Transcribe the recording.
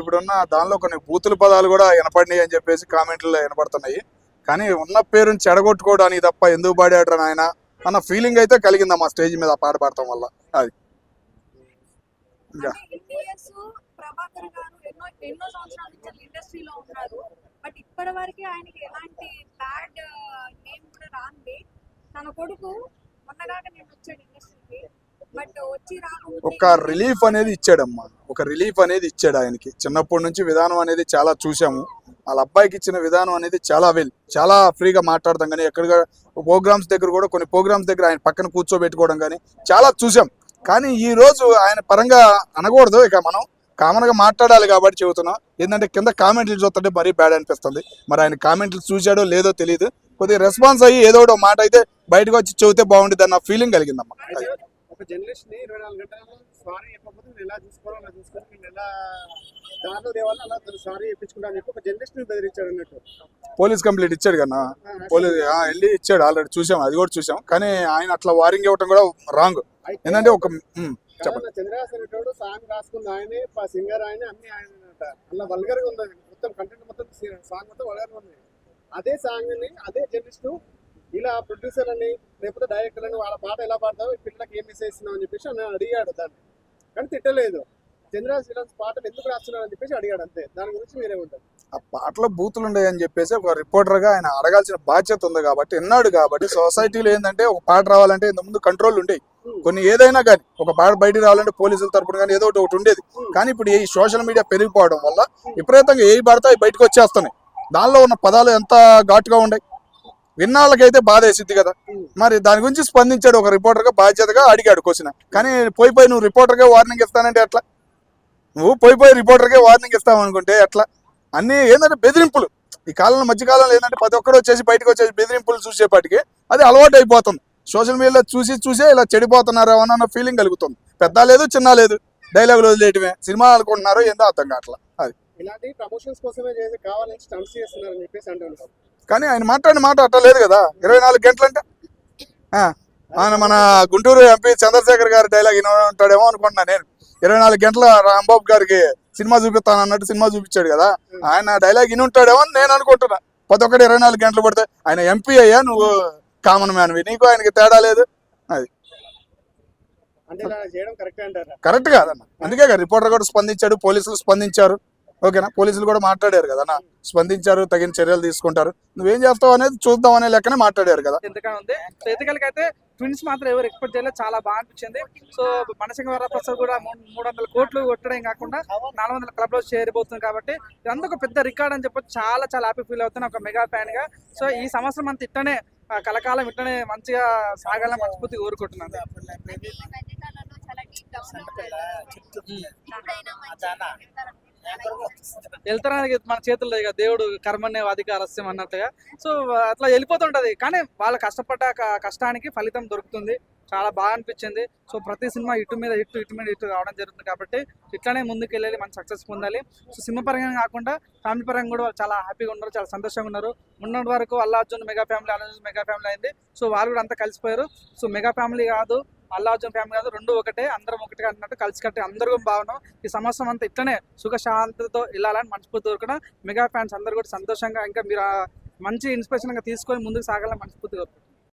ఇప్పుడున్న దానిలో కొన్ని బూతుల పదాలు కూడా వినపడినాయి అని చెప్పేసి కామెంట్లు వినపడుతున్నాయి. కానీ ఉన్న పేరుని చెడగొట్టుకోవడానికి తప్ప ఎందుకు పాడాడు నాయన అన్న ఫీలింగ్ అయితే కలిగిందమ్మా స్టేజ్ మీద పాట పాడటం వల్ల. అది ఇంకా ప్రభాకర్ గారు ఎన్నో సంవత్సరాల నుంచి ఇండస్ట్రీలో ఉన్నారు. బట్ ఇప్పటి వరకు ఆయనకి ఎలాంటి బ్యాడ్ నేమ్ కూడా రాంది. తన కొడుకు మొన్నగాక నేను వచ్చాడు ఇండస్ట్రీకి, బట్ వచ్చి ఒక రిలీఫ్ అనేది ఇచ్చాడమ్మా, ఒక రిలీఫ్ అనేది ఇచ్చాడు ఆయనకి. చిన్నప్పటి నుంచి విధానం అనేది చాలా చూసాము. వాళ్ళ అబ్బాయికి ఇచ్చిన విధానం అనేది చాలా ఫ్రీగా మాట్లాడతాం. కానీ ఎక్కడ ప్రోగ్రామ్స్ దగ్గర కూడా కొన్ని ప్రోగ్రామ్స్ దగ్గర ఆయన పక్కన కూర్చోబెట్టుకోవడం కానీ చాలా చూసాం. కానీ ఈ రోజు ఆయన పరంగా అనకూడదు, ఇక మనం కామన్ గా మాట్లాడాలి కాబట్టి చెబుతున్నాం. ఏంటంటే కింద కామెంట్లు చూస్తుంటే మరీ బ్యాడ్ అనిపిస్తుంది. మరి ఆయన కామెంట్లు చూశాడో లేదో తెలియదు. కొద్దిగా రెస్పాన్స్ అయ్యి ఏదో ఒక మాట అయితే బయటకు వచ్చి చెబితే బాగుంటుంది అన్న ఫీలింగ్ కలిగిందమ్మా. పోలీస్ కంప్లైంట్ ఇచ్చాడు కన్నా, పోలీస్ వెళ్ళి ఇచ్చాడు, ఆల్రెడీ చూసాం, అది కూడా చూసాం. కానీ ఆయన అట్లా వారింగ్ ఇవ్వటం కూడా రాంగ్. ఏంటంటే ఒక చంద్రహాసన్ సాంగ్ రాసుకుంది ఆయనే, సింగర్ ఆయన, అన్ని ఆయన. అలా వల్గర్ గా ఉంది మొత్తం, కంటెంట్ మొత్తం సాంగ్ మొత్తం వల్గర్ ఉంది. అదే సాంగ్ ని అదే జర్నలిస్ట్ ఇలా ప్రొడ్యూసర్ అని లేకపోతే డైరెక్టర్ అని వాళ్ళ పాట ఎలా పాడతావు, పిల్లలకి ఏం మెసేజ్ ఇస్తున్నావు అని చెప్పేసి నేను అడిగాడు దాన్ని. కానీ తిట్టలేదు. చంద్రహాసన్ పాటలు ఎందుకు రాస్తున్నావు అని చెప్పేసి అడిగాడు, అంతే. దాని గురించి మీరే ఉంటారు. ఆ పాటలో బూతులు ఉన్నాయని చెప్పేసి ఒక రిపోర్టర్ గా ఆయన అడగాల్సిన బాధ్యత ఉంది కాబట్టి విన్నాడు. కాబట్టి సొసైటీలో ఏంటంటే ఒక పాట రావాలంటే ఇంతకుముందు కంట్రోల్ ఉండేవి కొన్ని, ఏదైనా కానీ ఒక పాట బయటికి రావాలంటే పోలీసుల తరపున కానీ ఏదో ఒకటి ఉండేది. కానీ ఇప్పుడు ఈ సోషల్ మీడియా పెరిగిపోవడం వల్ల విపరీతంగా ఏ పడతా బయటకు వచ్చేస్తున్నాయి. దానిలో ఉన్న పదాలు ఎంత ఘాటుగా ఉన్నాయి, విన్నాళ్ళకైతే బాధ వేసిద్ది కదా. మరి దాని గురించి స్పందించాడు ఒక రిపోర్టర్ గా, బాధ్యతగా అడిగాడు క్వశ్చన్. కానీ పోయి నువ్వు రిపోర్టర్గా వార్నింగ్ ఇస్తానంటే ఎట్లా? నువ్వు పోయి రిపోర్టర్గా వార్నింగ్ ఇస్తావు అనుకుంటే ఎట్లా? అన్నీ ఏంటంటే బెదిరింపులు. ఈ కాలంలో మధ్యకాలంలో ఏంటంటే ప్రతి ఒక్కరు వచ్చేసి బయటకు వచ్చేసి బెదిరింపులు చూసేపాటికి అది అలవాటు అయిపోతుంది. సోషల్ మీడియాలో చూసే ఇలా చెడిపోతున్నారు అన్న ఫీలింగ్ కలుగుతుంది. పెద్ద లేదు చిన్న లేదు, డైలాగులు వదిలేయటమే, సినిమా అనుకుంటున్నారో ఏందో అర్థం కావట్లా. అది ఇలాంటి ప్రమోషన్స్ కోసమే చేసి కావాలని స్టంట్స్ చేస్తున్నారని చెప్పేసి అంటున్నారు. కానీ ఆయన మాట్లాడిన మాట అట్లా లేదు కదా. 24 గంటలంటే ఆయన మన గుంటూరు ఎంపీ చంద్రశేఖర్ గారి డైలాగ్ విని ఉంటాడేమో అనుకుంటున్నా నేను. 24 గంటల రాంబాబు గారికి సినిమా చూపిస్తాను అన్నట్టు సినిమా చూపించాడు కదా, ఆయన డైలాగ్ విని ఉంటాడేమో అని నేను అనుకుంటున్నా. ప్రతి ఒక్కటి 24 గంటలు పడితే ఆయన ఎంపీ అయ్యా, నువ్వు కామన్ మ్యాన్వి, నీకు ఆయనకి తేడా లేదు. అది కరెక్ట్ కాదన్న. అందుకే రిపోర్టర్ కూడా స్పందించాడు, పోలీసులు స్పందించారు. ఓకేనా, పోలీసులు కూడా మాట్లాడారు కదా, స్పందించారు, తగిన చర్యలు తీసుకుంటారు. నువ్వేం చేస్తావు అనేది చూద్దాం అనే లెక్కనే మాట్లాడారు కదా. అయితే ట్విన్స్ మాత్రం ఎవరు ఎక్స్పెక్ట్ చేయలేదు, చాలా బాగా అనిపించింది. సో మనసింగ వరప్రసాద్ కూడా 300 కోట్లు కొట్టడం కాకుండా 400 క్లబ్ లో చేరిపోతుంది. కాబట్టి ఇదంతా ఒక పెద్ద రికార్డ్ అని చెప్పి చాలా హ్యాపీ ఫీల్ అవుతున్నా ఒక మెగా ఫ్యాన్ గా. సో ఈ సంవత్సరం అంతా ఇట్టనే కలకాలం ఇట్టనే మంచిగా సాగాలని మనస్ఫూర్తిగా కోరుకుంటున్నాను. వెళ్తారానికి మన చేతుల్లో ఇక దేవుడు కర్మనే అధికారస్యం అన్నట్టుగా. సో అట్లా వెళ్ళిపోతుంటది. కానీ వాళ్ళు కష్టపడ్డ కష్టానికి ఫలితం దొరుకుతుంది. చాలా బాగా అనిపించింది. సో ప్రతి సినిమా ఇటు మీద ఇటు రావడం జరుగుతుంది. కాబట్టి ఇట్లానే ముందుకు వెళ్ళాలి, మన సక్సెస్ పొందాలి. సో సినిమా పరంగా కాకుండా ఫ్యామిలీ పరంగా కూడా వాళ్ళు చాలా హ్యాపీగా ఉన్నారు, చాలా సంతోషంగా ఉన్నారు. ఉన్నటి వరకు అల్లు అర్జున్ మెగా ఫ్యామిలీ అయింది. సో వాళ్ళు కూడా అంతా కలిసిపోయారు. సో మెగా ఫ్యామిలీ కాదు, అల్లు అర్జున్ ఫ్యామిలీ కాదు, రెండు ఒకటే, అందరం ఒకటిగా అన్నట్టు కలిసి కట్టి అందరూ బాగున్నాం. ఈ సంవత్సరం అంతా ఇట్లనే సుఖశాంతితో వెళ్ళాలని మనస్ఫూర్తి కోరుకున్నా. మెగా ఫ్యాన్స్ అందరూ కూడా సంతోషంగా ఇంకా మీరు మంచి ఇన్స్పిరేషన్ గా తీసుకొని ముందుకు సాగాలని మనస్ఫూర్తి కోరుకుంటున్నాం.